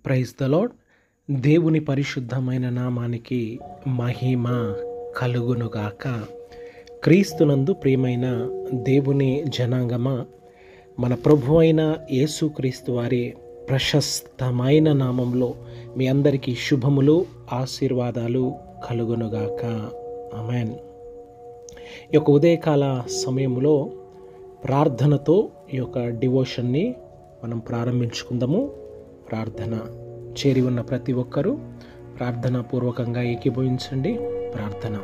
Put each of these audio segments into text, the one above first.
Praise the lord. దేవుని పరిశుద్ధమైన నామానికి మహిమ కలుగునుగాక. క్రీస్తునందు ప్రియమైన దేవుని జనాంగమా, మన ప్రభు అయిన యేసుక్రీస్తు వారి ప్రశస్తమైన నామంలో మీ అందరికీ శుభములు, ఆశీర్వాదాలు కలుగునుగాక. ఆమేన్. ఈ యొక్క ఉదయకాల సమయంలో ప్రార్థనతో ఈ యొక్క డివోషన్ని మనం ప్రారంభించుకుందాము. ప్రార్థన చేరి ఉన్న ప్రతి ఒక్కరూ ప్రార్థన పూర్వకంగా ఏకీభవించండి. ప్రార్థన.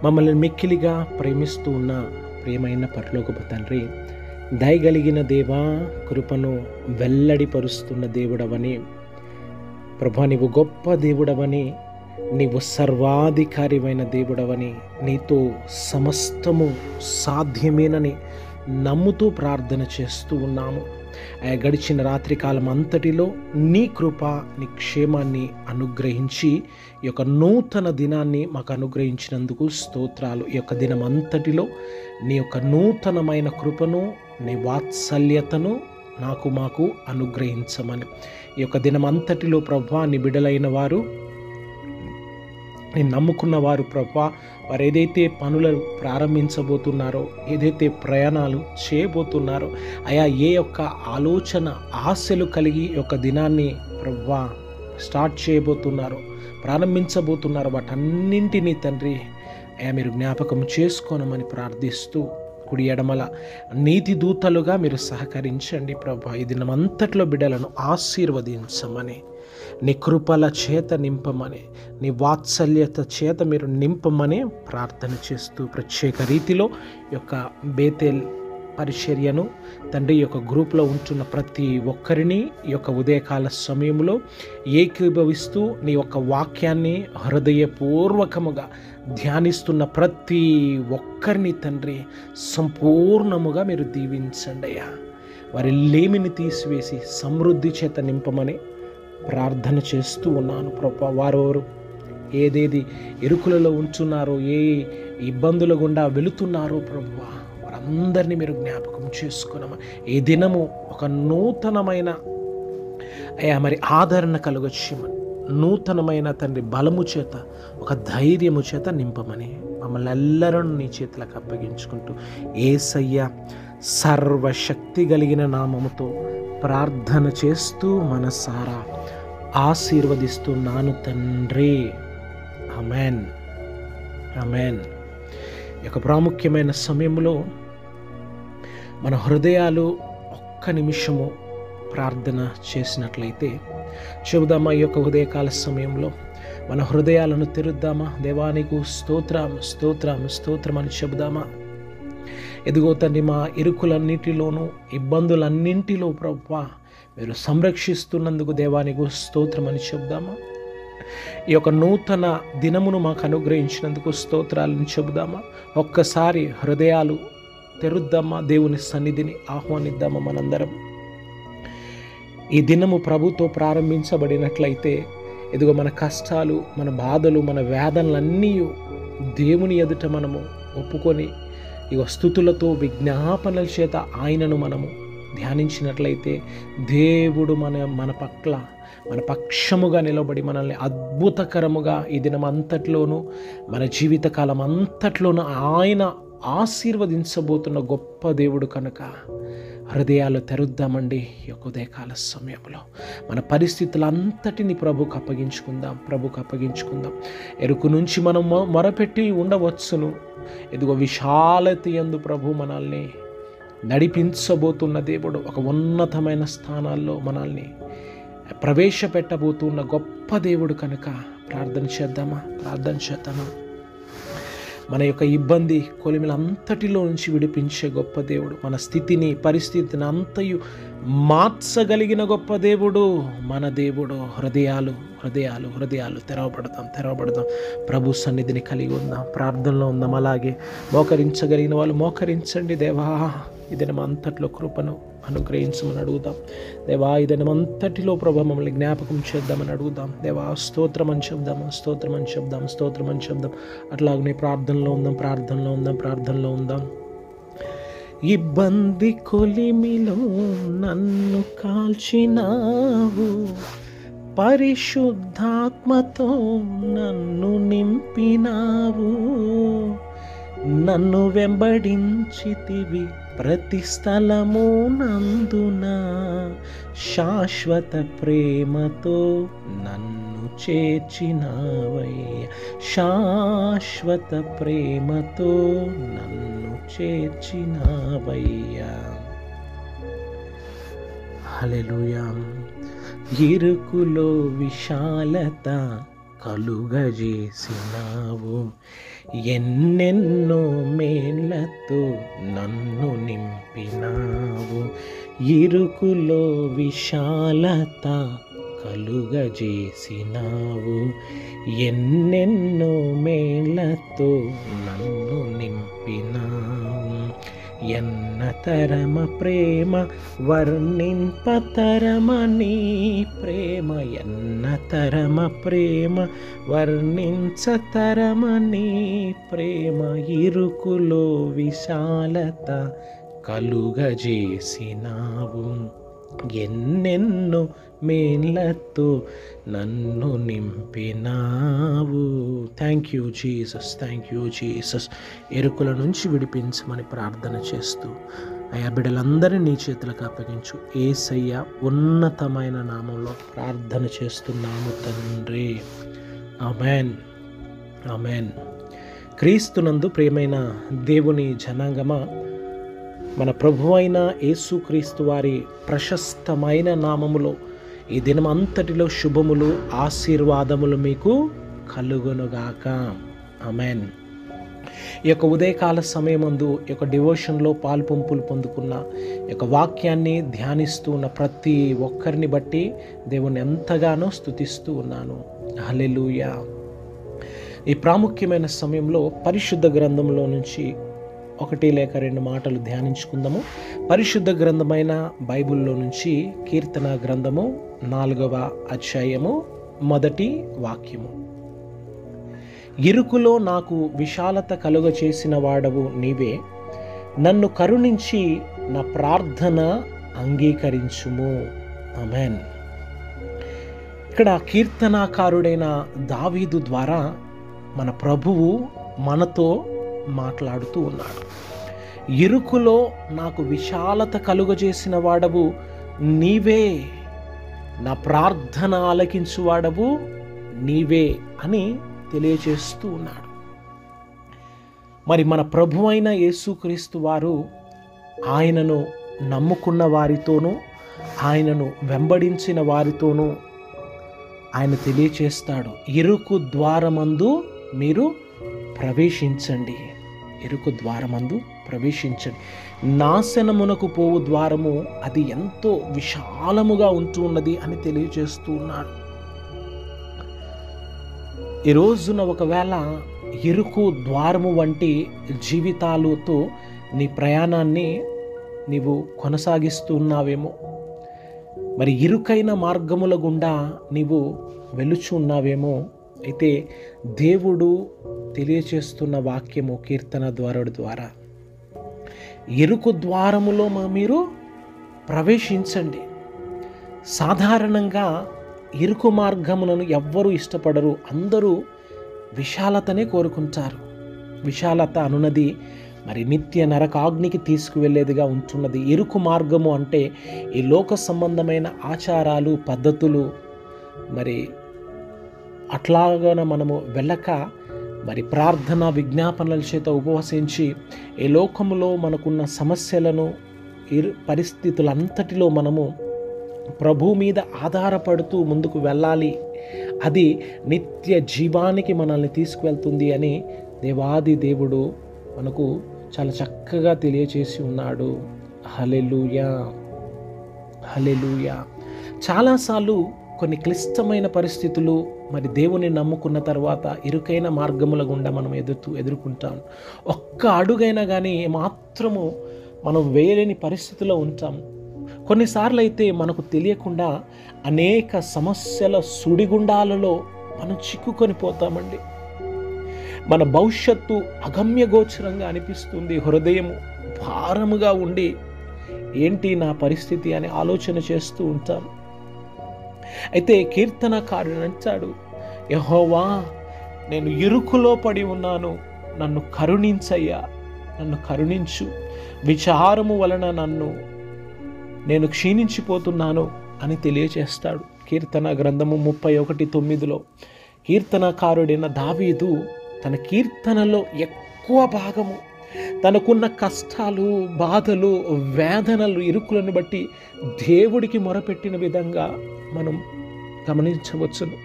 మమ్మల్ని మిక్కిలిగా ప్రేమిస్తూ ఉన్న ప్రియమైన పరలోకపు తండ్రి, దయగలిగిన దేవా, కృపను వెల్లడిపరుస్తున్న దేవుడవని ప్రభా, నీవు గొప్ప దేవుడవని, నీవు సర్వాధికారివైన దేవుడవని, నీతో సమస్తము సాధ్యమేనని నమ్ముతూ ప్రార్థన చేస్తూ ఉన్నాము. గడిచిన రాత్రికాలం అంతటిలో నీ కృప, నీ క్షేమాన్ని అనుగ్రహించి ఈ యొక్క నూతన దినాన్ని మాకు అనుగ్రహించినందుకు స్తోత్రాలు. ఈ యొక్క దినం అంతటిలో నీ యొక్క నూతనమైన కృపను, నీ వాత్సల్యతను మాకు అనుగ్రహించమని, ఈ యొక్క దినం అంతటిలో ప్రభా, నీ బిడ్డలైన వారు, నేను నమ్ముకున్న వారు ప్రభా, వారు ఏదైతే పనులు ప్రారంభించబోతున్నారో, ఏదైతే ప్రయాణాలు చేయబోతున్నారో, అయా ఏ యొక్క ఆలోచన ఆశలు కలిగి యొక్క దినాన్ని ప్రభా స్టార్ట్ చేయబోతున్నారో, ప్రారంభించబోతున్నారో, వాటన్నింటినీ తండ్రి అయా మీరు జ్ఞాపకం చేసుకోనమని ప్రార్థిస్తూ, కుడి ఎడమల నీతి దూతలుగా మీరు సహకరించండి ప్రభా. ఈ దినమంతట్లో బిడ్డలను ఆశీర్వదించమని, నీ కృపల చేత నింపమని, నీ వాత్సల్యత చేత మీరు నింపమని ప్రార్థన చేస్తూ, ప్రత్యేక రీతిలో ఈ యొక్క బేతేల్ పరిచర్యను తండ్రి యొక్క గ్రూప్లో ఉంటున్న ప్రతి ఒక్కరిని ఈ యొక్క ఉదయకాల సమయంలో ఏకీభవిస్తూ నీ యొక్క వాక్యాన్ని హృదయపూర్వకముగా ధ్యానిస్తున్న ప్రతి ఒక్కరిని తండ్రి సంపూర్ణముగా మీరు దీవించండి అయ్యా. వారి లేమిని తీసివేసి సమృద్ధి చేత నింపమని ప్రార్థన చేస్తూ ఉన్నాను ప్రభా. వారెవరు ఏదేది ఇరుకులలో ఉంటున్నారో, ఏ ఇబ్బందుల గుండా వెళుతున్నారో ప్రభువా, వారందరినీ మీరు జ్ఞాపకం చేసుకున్నామా. ఈ దినము ఒక నూతనమైన అయ్యా ఆదరణ కలుగొచ్చేమని, నూతనమైన తండ్రి బలము చేత, ఒక ధైర్యము చేత నింపమని మమ్మల్ని ఎల్లరూ నీ చేతులకు అప్పగించుకుంటూ, యేసయ్య సర్వశక్తి కలిగిన నామముతో ప్రార్థన చేస్తూ మనసారా ఆశీర్వదిస్తున్నాను తండ్రి. ఆమేన్, ఆమేన్. ఈ యొక్క ప్రాముఖ్యమైన సమయంలో మన హృదయాలు ఒక్క నిమిషము ప్రార్థన చేసినట్లయితే చెబుదామా. ఈ యొక్క ఉదయకాల సమయంలో మన హృదయాలను తెరుద్దామా. దేవానికి స్తోత్రం, స్తోత్రం, స్తోత్రం అని చెబుదామా. ఎదుగో తండ్రి, మా ఇరుకులన్నిటిలోనూ, ఇబ్బందులన్నింటిలో ప్రభువా మీరు సంరక్షిస్తున్నందుకు దేవానికి స్తోత్రం అని చెబుదామా. ఈ యొక్క నూతన దినమును మాకు అనుగ్రహించినందుకు స్తోత్రాలను చెబుదామా. ఒక్కసారి హృదయాలు తెరుద్దామా, దేవుని సన్నిధిని ఆహ్వానిద్దామా. మనందరం ఈ దినము ప్రభుతో ప్రారంభించబడినట్లయితే ఎదుగో మన కష్టాలు, మన బాధలు, మన వేదనలన్నీ దేవుని ఎదుట మనము ఒప్పుకొని ఇక స్తుతులతో, విజ్ఞాపనల చేత ఆయనను మనము ధ్యానించినట్లయితే దేవుడు మన పట్ల, మన పక్షముగా నిలబడి మనల్ని అద్భుతకరముగా ఈ దినం అంతట్లోనూ, మన జీవితకాలం అంతట్లోనూ ఆయన ఆశీర్వదించబోతున్న గొప్ప దేవుడు కనుక హృదయాలు తెరుద్దామండి. ఈ యొక్క ఉదయకాల సమయంలో మన పరిస్థితులంతటిని ప్రభుకు అప్పగించుకుందాం. ఎరుకు నుంచి మనం మొరపెట్టి ఉండవచ్చును. ఇదిగో విశాలత యందు ప్రభు మనల్ని నడిపించబోతున్న దేవుడు, ఒక ఉన్నతమైన స్థానాల్లో మనల్ని ప్రవేశపెట్టబోతున్న గొప్ప దేవుడు కనుక ప్రార్థన చేద్దామా. మన యొక్క ఇబ్బంది కొలిమిలంతటిలో నుంచి విడిపించే గొప్ప దేవుడు, మన స్థితిని, పరిస్థితిని అంతయు మార్చగలిగిన గొప్ప దేవుడు మన దేవుడు. హృదయాలు తెరవబడతాం. ప్రభు సన్నిధిని కలిగి ఉందాం, ప్రార్థనలో ఉందాం. అలాగే మోకరించగలిగిన వాళ్ళు మోకరించండి. దేవా, ఈ దినం అంతట్లో కృపను అనుగ్రహించమని అడుగుదాం. దేవా, ఈ దినం అంతటిలో ప్రభు మమ్మల్ని జ్ఞాపకం చేద్దామని అడుగుదాం. దేవా, స్తోత్రం అని చెప్దాం. అట్లాగనే ప్రార్థనలో ఉందాం. ఇబ్బంది కొలిమిలో నన్ను కాల్చినావు, పరిశుద్ధాత్మతో నన్ను నింపినావు. నన్ను వెంబడించితివి ప్రతి స్థలము నందున, శాశ్వత ప్రేమతో నన్ను చేర్చినావయ్య, శాశ్వత ప్రేమతో నన్ను చేర్చినావయ్యా. హల్లెలూయా. ఇరుకులో విశాలత కలుగజేసినావు, ఎన్నెన్నో మేళ్లతో నన్ను నింపినావు. ఇరుకులో విశాలత కలుగజేసినావు, ఎన్నెన్నో మేళ్లతో నన్ను నింపినావు. ఎన్నతరమ ప్రేమ వర్ణింపతరమని ప్రేమ, ఎన్నతరమ ప్రేమ వర్ణించతరమని ప్రేమ. ఇరుకులో విశాలత కలుగజేసినావు, ఎన్నెన్నో మేళ్లతో నన్ను నింపినావు. Thank you Jesus, thank you Jesus. ఎరుకుల నుంచి విడిపించమని ప్రార్థన చేస్తూ అయ్యా బిడ్డలందరినీ నీ చేతులకు అప్పగించు. యేసయ్య ఉన్నతమైన నామంలో ప్రార్థన చేస్తున్నాము తండ్రి. ఆమేన్, ఆమేన్. క్రీస్తునందు ప్రియమైన దేవుని జనాంగమా, మన ప్రభువైన యేసుక్రీస్తు వారి ప్రశస్తమైన నామములో ఈ దినమంతటిలో శుభములు, ఆశీర్వాదములు మీకు కలుగునుగాక. ఆమేన్. ఈ యొక్క ఉదయకాల సమయమందు ఈ యొక్క డివోషన్లో పాలుపంపులు పొందుకున్న ఈ యొక్క వాక్యాన్ని ధ్యానిస్తూ ఉన్న ప్రతి ఒక్కరిని బట్టి దేవుని ఎంతగానో స్తుతిస్తూ ఉన్నాను. హల్లెలూయా. ఈ ప్రాముఖ్యమైన సమయంలో పరిశుద్ధ గ్రంథంలో నుంచి 1 లేక 2 మాటలు ధ్యానించుకుందాము. పరిశుద్ధ గ్రంథమైన బైబిల్లో నుంచి కీర్తన గ్రంథము 4వ అధ్యాయము 1వ వాక్యము. ఇరుకులో నాకు విశాలత కలుగ చేసిన వాడవు నీవే, నన్ను కరుణించి నా ప్రార్థన అంగీకరించుము. ఆమేన్. ఇక్కడ కీర్తనాకారుడైన దావీదు ద్వారా మన ప్రభువు మనతో మాట్లాడుతూ ఉన్నాడు. ఇరుకులో నాకు విశాలత కలుగజేసిన వాడవు నీవే, నా ప్రార్థన ఆలకించువాడవు నీవే అని తెలియజేస్తూ ఉన్నాడు. మరి మన ప్రభువైన యేసుక్రీస్తు వారు ఆయనను నమ్ముకున్న వారితోనూ ఆయనను వెంబడించిన వారితోనూ ఆయన తెలియచేస్తాడు, ఇరుకు ద్వారమందు మీరు ప్రవేశించండి, ఇరుకు ద్వారమందు ప్రవేశించండి. నాశనమునకు పోవు ద్వారము అది ఎంతో విశాలముగా ఉంటూ ఉన్నది అని తెలియజేస్తూ ఉన్నాడు. ఈ రోజున ఒకవేళ ఇరుకు ద్వారము వంటి జీవితాలతో నీ ప్రయాణాన్ని నీవు కొనసాగిస్తూ ఉన్నావేమో, మరి ఇరుకైన మార్గముల గుండా నీవు వెలుచు ఉన్నావేమో. అయితే దేవుడు తెలియచేస్తున్న వాక్యము కీర్తన ద్వారుడి ద్వారా, ఇరుకు ద్వారములో మీరు ప్రవేశించండి. సాధారణంగా ఇరుకు మార్గములను ఎవ్వరూ ఇష్టపడరు, అందరూ విశాలతనే కోరుకుంటారు. విశాలత అనున్నది మరి నిత్య నరకాగ్నికి తీసుకువెళ్ళేదిగా ఉంటున్నది. ఇరుకు మార్గము అంటే ఈ లోక సంబంధమైన ఆచారాలు, పద్ధతులు మరి అట్లాగా మనము వెళ్ళక మరి ప్రార్థన విజ్ఞాపనల చేత ఉపవసించి ఈ లోకములో మనకున్న సమస్యలను, పరిస్థితులంతటిలో మనము ప్రభు మీద ఆధారపడుతూ ముందుకు వెళ్ళాలి. అది నిత్య జీవానికి మనల్ని తీసుకువెళ్తుంది అని దేవాది దేవుడు మనకు చాలా చక్కగా తెలియచేసి ఉన్నాడు. హల్లెలూయా, హల్లెలూయా. చాలాసార్లు కొన్ని క్లిష్టమైన పరిస్థితులు మరి దేవుని నమ్ముకున్న తర్వాత ఇరుకైన మార్గముల గుండా మనం ఎదుర్కొంటాం. ఒక్క అడుగైనా కానీ మాత్రము మనం వేయలేని పరిస్థితిలో ఉంటాం. కొన్నిసార్లు అయితే మనకు తెలియకుండా అనేక సమస్యల సుడిగుండాలలో మనం చిక్కుకొని పోతామండి. మన భవిష్యత్తు అగమ్యగోచరంగా అనిపిస్తుంది. హృదయం భారముగా ఉండి ఏంటి నా పరిస్థితి అని ఆలోచన చేస్తూ ఉంటాను. అయితే కీర్తనకారుడు అంటాడు, యెహోవా నేను ఇరుకులో పడి ఉన్నాను, నన్ను కరుణించయ్యా, నన్ను కరుణించు, విచారము వలన నేను క్షీణించిపోతున్నాను అని తెలియచేస్తాడు. కీర్తన గ్రంథము 31:9 కీర్తనకారుడైన దావీదు తన కీర్తనలో ఎక్కువ భాగము తనకున్న కష్టాలు, బాధలు, వేదనలు, ఇరుకులను బట్టి దేవుడికి మొరపెట్టిన విధంగా మనం గమనించవచ్చును.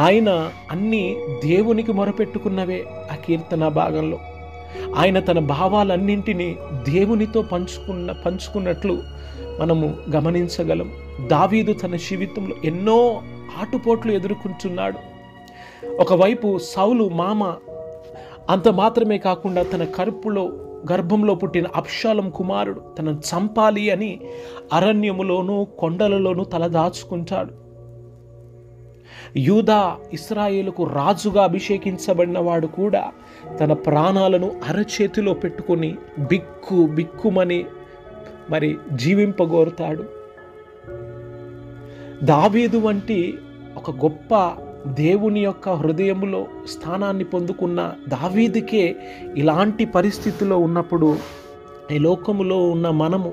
ఆయన అన్నీ దేవునికి మొరపెట్టుకున్నవే ఆ కీర్తన భాగంలో. ఆయన తన భావాలన్నింటినీ దేవునితో పంచుకున్నట్లు మనము గమనించగలం. దావీదు తన జీవితంలో ఎన్నో ఆటుపోట్లు ఎదుర్కొంటున్నాడు. ఒకవైపు సౌలు మామ, అంత మాత్రమే కాకుండా తన గర్భంలో పుట్టిన అబ్షాలోము కుమారుడు తనను చంపాలి అని అరణ్యములోనూ కొండలలోనూ తలదాచుకుంటాడు. యూదా ఇశ్రాయేలుకు రాజుగా అభిషేకించబడిన వాడు కూడా తన ప్రాణాలను అరచేతిలో పెట్టుకొని బిక్కుమని మరి జీవింపగోరుతాడు. దావీదు వంటి ఒక గొప్ప దేవుని యొక్క హృదయములో స్థానాన్ని పొందుకున్న దావీదుకే ఇలాంటి పరిస్థితిలో ఉన్నప్పుడు ఈ లోకములో ఉన్న మనము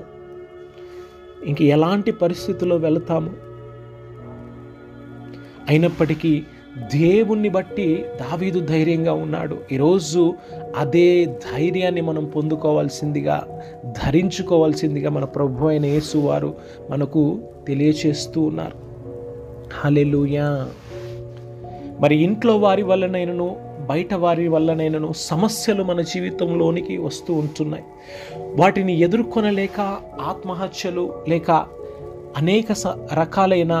ఇంక ఎలాంటి పరిస్థితిలో వెళతాము? అయినప్పటికీ దేవుణ్ణి బట్టి దావీదు ధైర్యంగా ఉన్నాడు. ఈరోజు అదే ధైర్యాన్ని మనం పొందుకోవాల్సిందిగా, ధరించుకోవాల్సిందిగా మన ప్రభు అయిన యేసు వారు మనకు తెలియచేస్తూ ఉన్నారు. హల్లెలూయా. మరి ఇంట్లో వారి వల్లనైనను బయట వారి వల్లనైనను సమస్యలు మన జీవితంలోనికి వస్తూ ఉంటున్నాయి. వాటిని ఎదుర్కొనలేక ఆత్మహత్యలు లేక అనేక రకాలైన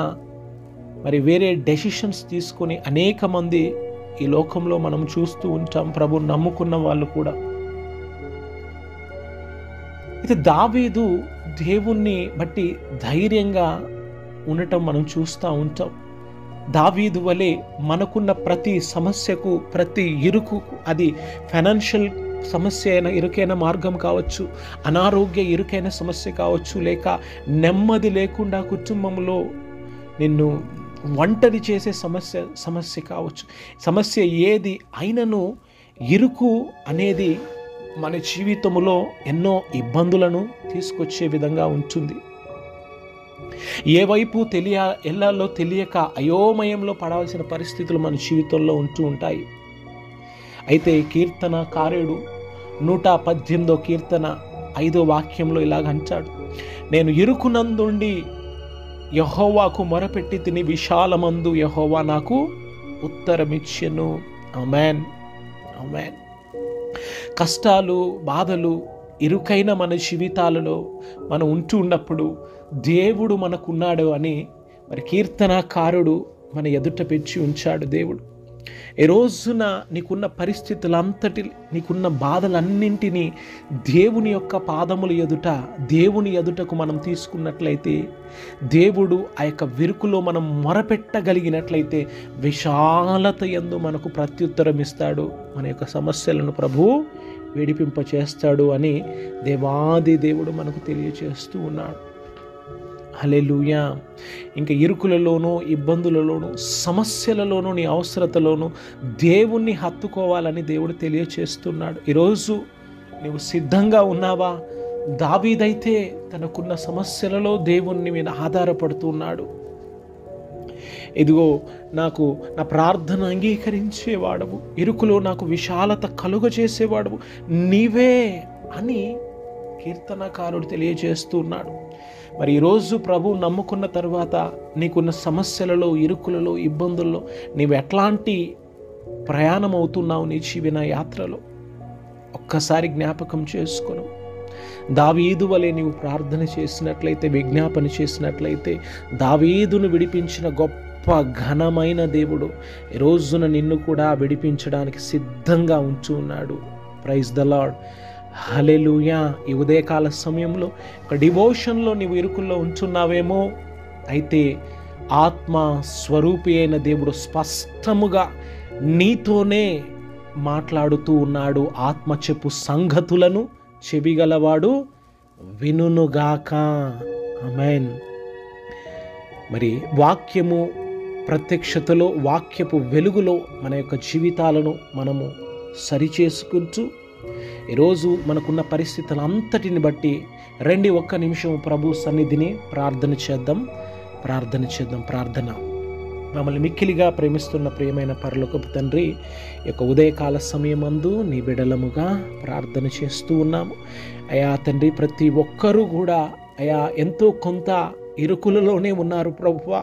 మరి వేరే డెసిషన్స్ తీసుకొని అనేక మంది ఈ లోకంలో మనం చూస్తూ ఉంటాం, ప్రభు నమ్ముకున్న వాళ్ళు కూడా. అయితే దావీదు దేవుణ్ణి బట్టి ధైర్యంగా ఉండటం మనం చూస్తూ ఉంటాం. దావీదు వలె మనకున్న ప్రతి సమస్యకు, ప్రతి ఇరుకుకు, అది ఫైనాన్షియల్ సమస్య అయిన ఇరుకైన మార్గం కావచ్చు, అనారోగ్య ఇరుకైన సమస్య కావచ్చు, లేక నెమ్మది లేకుండా కుటుంబంలో నిన్ను ఒంటరి చేసే సమస్య కావచ్చు. సమస్య ఏది అయినను ఇరుకు అనేది మన జీవితంలో ఎన్నో ఇబ్బందులను తీసుకొచ్చే విధంగా ఉంటుంది. ఏ వైపు ఎల్లాలో తెలియక అయోమయంలో పడాల్సిన పరిస్థితులు మన జీవితంలో ఉంటూ ఉంటాయి. అయితే కీర్తనకారుడు 118వ కీర్తన 5వ వాక్యంలో ఇలాగ అంటాడు, నేను ఇరుకునందుండి యెహోవాకు మొరపెట్టి తిని విశాలమందు యెహోవా నాకు ఉత్తరమిచ్చెను. ఆమేన్, ఆమేన్. కష్టాలు, బాధలు, ఇరుకైన మన జీవితాలలో మనం ఉంటూ ఉన్నప్పుడు దేవుడు మనకున్నాడు అని మరి కీర్తనకారుడు మన ఎదుట పెంచి ఉంచాడు దేవుడు. ఈ రోజున నీకున్న పరిస్థితులంతటి, నీకున్న బాధలన్నింటినీ దేవుని యొక్క పాదముల ఎదుట, దేవుని ఎదుటకు మనం తీసుకున్నట్లయితే, దేవుడు ఆ యొక్క విరుకులో మనం మొరపెట్టగలిగినట్లయితే విశాలత యందు మనకు ప్రత్యుత్తరం ఇస్తాడు. మన యొక్క సమస్యలను ప్రభువు విడిపింపచేస్తాడు అని దేవాది దేవుడు మనకు తెలియచేస్తూ ఉన్నాడు. హల్లెలూయా. ఇంకా ఇరుకులలోనూ, ఇబ్బందులలోనూ, సమస్యలలోనూ, నీ అవసరతలోనూ దేవుణ్ణి హత్తుకోవాలని దేవుడు తెలియచేస్తున్నాడు. ఈరోజు నువ్వు సిద్ధంగా ఉన్నావా? దావీదైతే తనకున్న సమస్యలలో దేవుని మీద ఆధారపడుతున్నాడు. ఇదిగో నాకు నా ప్రార్థన అంగీకరించేవాడవు, ఇరుకులో నాకు విశాలత కలుగజేసేవాడవు నీవే అని కీర్తనకారుడు తెలియజేస్తున్నాడు. మరి ఈరోజు ప్రభు నమ్ముకున్న తర్వాత నీకున్న సమస్యలలో, ఇరుకులలో, ఇబ్బందుల్లో నీవు ఎట్లాంటి ప్రయాణం అవుతున్నావు నీ జీవన యాత్రలో ఒక్కసారి జ్ఞాపకం చేసుకును. దావీదు వలె నీవు ప్రార్థన చేసినట్లయితే, విజ్ఞాపన చేసినట్లయితే, దావీదును విడిపించిన గొప్ప ఘనమైన దేవుడు ఈ రోజున నిన్ను కూడా విడిపించడానికి సిద్ధంగా ఉంచు ఉన్నాడు. Praise the Lord. హల్లెలూయా. ఈ ఉదయకాల సమయంలో ఒక డివోషన్లో నీవు ఇరుకుల్లో ఉంచున్నావేమో, అయితే ఆత్మ స్వరూపి అయిన దేవుడు స్పష్టముగా నీతోనే మాట్లాడుతూ ఉన్నాడు. ఆత్మ చెప్పు సంగతులను చెవిగలవాడు వినుగాక. ఆమేన్. మరి వాక్యము ప్రత్యక్షతలో, వాక్యపు వెలుగులో మన యొక్క జీవితాలను మనము సరిచేసుకుంటూ ఈరోజు మనకున్న పరిస్థితులంతటిని బట్టి రండి ఒక్క నిమిషం ప్రభు సన్నిధిని ప్రార్థన చేద్దాం. ప్రార్థన. మమ్మల్ని మిక్కిలిగా ప్రేమిస్తున్న ప్రియమైన పరలోకపు తండ్రి, ఈ యొక్క ఉదయకాల సమయమందు నీ బిడలముగా ప్రార్థన చేస్తూ ఉన్నాము. అయా తండ్రి, ప్రతి ఒక్కరూ కూడా అయా ఎంతో కొంత ఇరుకులలోనే ఉన్నారు ప్రభువా,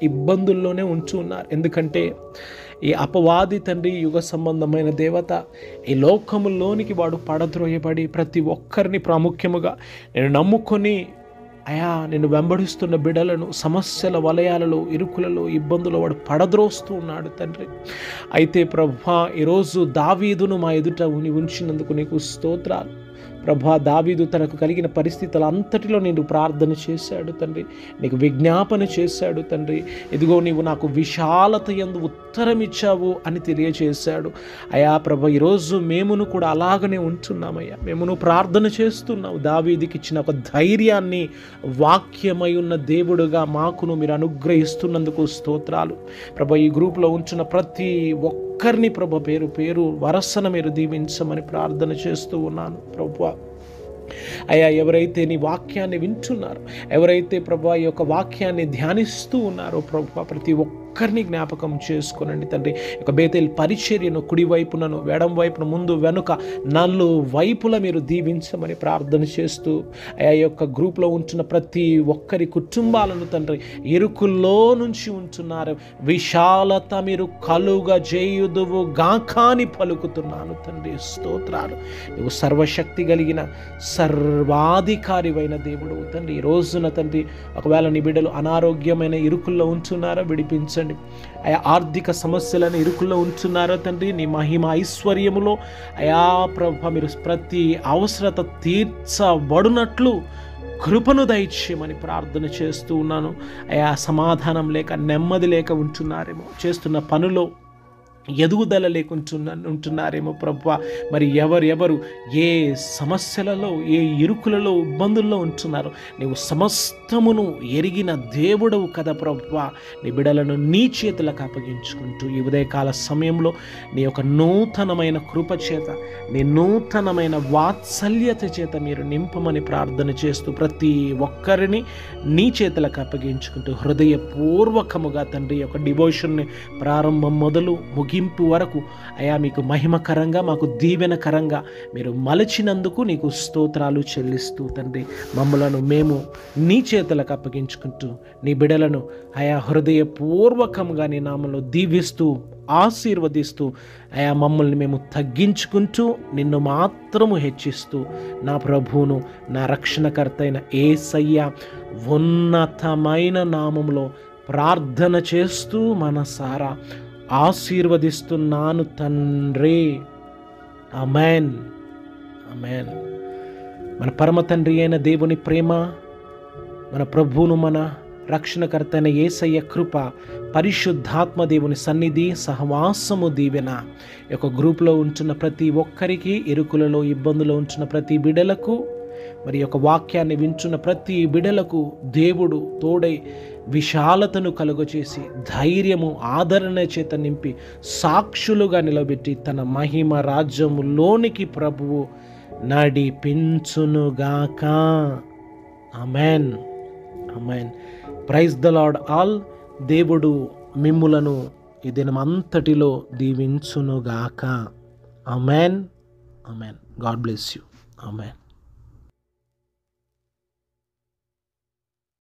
ఇబ్బందుల్లోనే ఉన్నారు. ఎందుకంటే ఈ అపవాది తండ్రి, యుగ సంబంధమైన దేవత, ఈ లోకములోనికి వాడు పడద్రోయబడి ప్రతి ఒక్కరిని ప్రాముఖ్యముగా నేను నమ్ముకొని అయా నిన్ను వెంబడిస్తున్న బిడలను సమస్యల వలయాలలో, ఇరుకులలో, ఇబ్బందులు వాడు పడద్రోస్తూ ఉన్నాడు తండ్రి. అయితే ప్రభువా, ఈరోజు దావీదును మా ఎదుట ఉంచినందుకు నీకు స్తోత్రాలు ప్రభా. దావీదు తనకు కలిగిన పరిస్థితుల అంతటిలో నేను ప్రార్థన చేశాడు తండ్రి, నీకు విజ్ఞాపన చేశాడు తండ్రి. ఇదిగో నీవు నాకు విశాలత యందు ఉత్తరం ఇచ్చావు అని తెలియచేశాడు. అయా ప్రభా, ఈరోజు మేమును కూడా అలాగనే ఉంటున్నామయ్యా. మేమును ప్రార్థన చేస్తున్నావు. దావీదుకి ఇచ్చిన ఒక ధైర్యాన్ని వాక్యమై ఉన్న దేవుడుగా మాకును మీరు అనుగ్రహిస్తున్నందుకు స్తోత్రాలు ప్రభా. ఈ గ్రూప్లో ఉంచిన ప్రతి ఒక్కరిని ప్రభా పేరు పేరు వరసన మీరు దీవించమని ప్రార్థన చేస్తూ ఉన్నాను ప్రభువా. అయ్యా, ఎవరైతే నీ వాక్యాన్ని వింటున్నారో, ఎవరైతే ప్రభా ఈ యొక్క వాక్యాన్ని ధ్యానిస్తూ ఉన్నారో ప్రభువా, ప్రతి ఒక్కరిని జ్ఞాపకం చేసుకోనండి తండ్రి. ఒక బేతేల్ పరిచర్యను కుడివైపునను, ఎడం వైపున, ముందు వెనుక, నన్ను వైపుల మీరు దీవించమని ప్రార్థన చేస్తూ అయ్యా, ఈ యొక్క గ్రూప్లో ఉంటున్న ప్రతి ఒక్కరి కుటుంబాలను తండ్రి, ఇరుకుల్లో నుంచి ఉంటున్నారు, విశాలత మీరు కలుగజేయుదువు గాకాని పలుకుతున్నాను తండ్రి. స్తోత్రాలు. నువ్వు సర్వశక్తి కలిగిన సర్వాధికారివైన దేవుడు తండ్రి. ఈ రోజున తండ్రి, ఒకవేళ నీ బిడ్డలు అనారోగ్యమైన ఇరుకుల్లో ఉంటున్నారో విడిపించండి. అయా, ఆర్థిక సమస్యలను ఇరుకుల్లో ఉంటున్నారో తండ్రి, నీ మహిమ ఐశ్వర్యములో అయా ప్రభ మీరు ప్రతి అవసరత తీర్చబడునట్లు కృపను దయచేయమని ప్రార్థన చేస్తూ ఉన్నాను. అయా, సమాధానం లేక, నెమ్మది లేక ఉంటున్నారేమో, చేస్తున్న పనులో ఎదుగుదల ఉంటున్నారేమో ప్రభువా. మరి ఎవరు ఏ సమస్యలలో, ఏ ఇరుకులలో, ఇబ్బందుల్లో ఉంటున్నారో నీవు సమస్తమును ఎరిగిన దేవుడవు కదా ప్రభువా. నీ బిడలను నీ చేతులకు అప్పగించుకుంటూ ఈ ఉదయకాల సమయంలో నీ యొక్క నూతనమైన కృప చేత, నీ నూతనమైన వాత్సల్యత చేత మీరు నింపమని ప్రార్థన చేస్తూ ప్రతి ఒక్కరిని నీ చేతులకు అప్పగించుకుంటూ హృదయపూర్వకముగా తండ్రి యొక్క డివోషన్ని ప్రారంభం మొదలు ముగింపు వరకు అయా మీకు మహిమకరంగా, మాకు దీవెనకరంగా మీరు మలచినందుకు నీకు స్తోత్రాలు చెల్లిస్తూ తండ్రి, మమ్మలను మేము నీ చేతులకు అప్పగించుకుంటూ నీ బిడలను అయా హృదయపూర్వకంగా నీ నామంలో దీవిస్తూ ఆశీర్వదిస్తూ అయా మమ్మల్ని మేము తగ్గించుకుంటూ నిన్ను మాత్రము హెచ్చిస్తూ నా ప్రభువును, నా రక్షణకర్త అయిన యేసయ్య ఉన్నతమైన నామములో ప్రార్థన చేస్తూ మనసారా ఆశీర్వదిస్తున్నాను తండ్రి. ఆమేన్. ఆమేన్. మన పరమ తండ్రి అయిన దేవుని ప్రేమ, మన ప్రభువును, మన రక్షణకర్త అయిన యేసయ్య కృప, పరిశుద్ధాత్మ దేవుని సన్నిధి, సహవాసము, దీవెన ఈ యొక్క గ్రూప్లో ఉంటున్న ప్రతి ఒక్కరికి, ఇరుకులలో ఇబ్బందులో ఉంటున్న ప్రతి బిడలకు, మరి యొక్క వాక్యాన్ని వింటున్న ప్రతి బిడలకు దేవుడు తోడై విశాలతను కలుగచేసి ధైర్యము, ఆదరణ చేత నింపి సాక్షులుగా నిలబెట్టి తన మహిమ రాజ్యములోనికి ప్రభువు నడిపించునుగాక. ఆమేన్. ఆమేన్. Praise the Lord all. దేవుడు మిమ్ములను ఈ దినమంతటిలో దీవించునుగాక. ఆమేన్. ఆమేన్. God bless you. ఆమేన్.